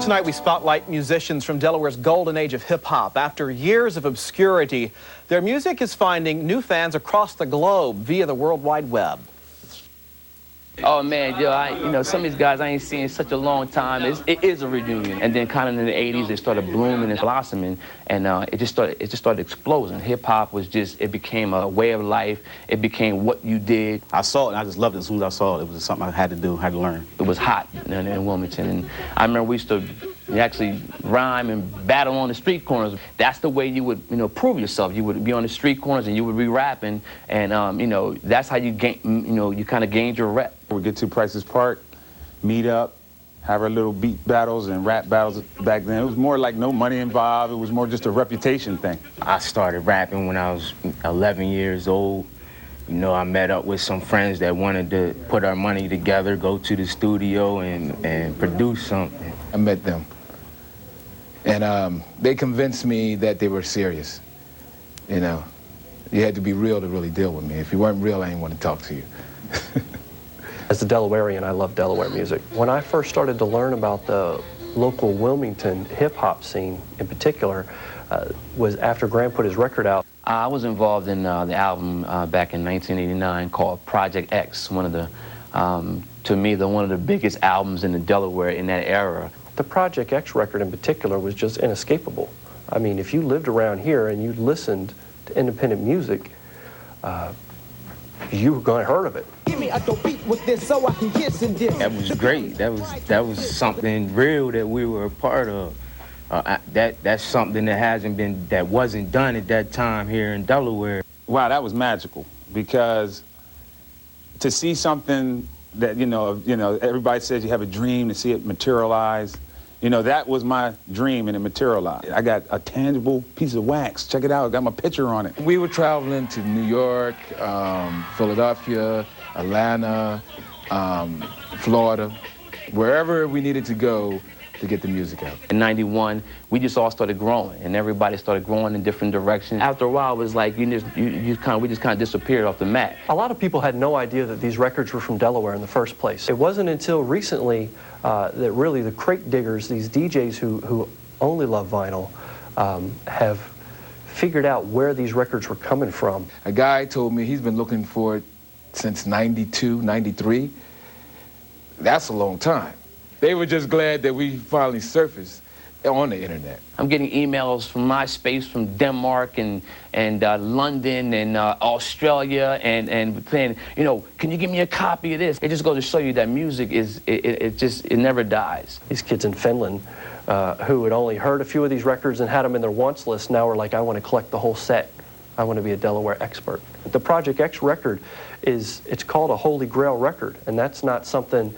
Tonight we spotlight musicians from Delaware's golden age of hip-hop. After years of obscurity, their music is finding new fans across the globe via the World Wide Web. Oh man, yo, some of these guys I ain't seen in such a long time. It is a reunion. And then kind of in the 80s, they started blooming and blossoming, and it just started exploding. Hip hop was it became a way of life. It became what you did. I saw it and I just loved it. As soon as I saw it, it was something I had to do, had to learn. It was hot in Wilmington, and I remember we used to actually rhyme and battle on the street corners. That's the way you would, prove yourself. You would be on the street corners and you would be rapping, and that's how you gain, you kind of gained your rep. We'd get to Price's Park, meet up, have our little beat battles and rap battles back then. It was more like no money involved. It was more just a reputation thing. I started rapping when I was 11 years old. I met up with some friends that wanted to put our money together, go to the studio and produce something. I met them, and they convinced me that they were serious. You had to be real to really deal with me. If you weren't real, I didn't want to talk to you. As a Delawarean, I love Delaware music. When I first started to learn about the local Wilmington hip-hop scene in particular, was after Graham put his record out. I was involved in the album back in 1989 called Project X, one of the, to me, one of the biggest albums in the Delaware in that era. The Project X record in particular was just inescapable. I mean, if you lived around here and you listened to independent music, you were going to heard of it. That was great. That was something real that we were a part of. That's something that wasn't done at that time here in Delaware. Wow, that was magical, because to see something that everybody says you have a dream, to see it materialize. That was my dream, and it materialized. I got a tangible piece of wax. Check it out, I got my picture on it. We were traveling to New York, Philadelphia, Atlanta, Florida, wherever we needed to go to get the music out. In '91, we just all started growing, and everybody started growing in different directions. After a while, it was like we just kind of disappeared off the map. A lot of people had no idea that these records were from Delaware in the first place. It wasn't until recently that really the crate diggers, these DJs who only love vinyl, have figured out where these records were coming from. A guy told me he's been looking for it since '92, '93. That's a long time. They were just glad that we finally surfaced on the internet. I'm getting emails from MySpace from Denmark and London and Australia and saying, can you give me a copy of this? It just goes to show you that music it never dies. These kids in Finland who had only heard a few of these records and had them in their wants list now are like, I want to collect the whole set. I want to be a Delaware expert. The Project X record it's called a Holy Grail record, and that's not something,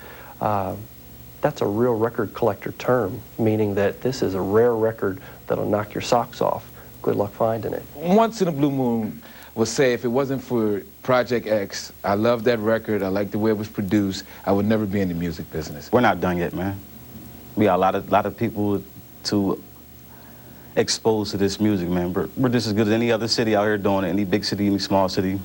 that's a real record collector term, meaning that this is a rare record that'll knock your socks off. Good luck finding it. Once in a blue moon will say, if it wasn't for Project X, I love that record, I like the way it was produced, I would never be in the music business. We're not done yet, man. We got a lot of people to expose to this music, man. We're just as good as any other city out here doing it, any big city, any small city.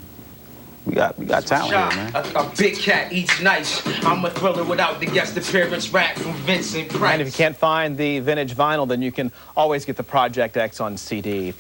We got talent here, man. A big cat eats nice. I'm a thriller without the guest appearance rap from Vincent Price. And if you can't find the vintage vinyl, then you can always get the Project X on CD.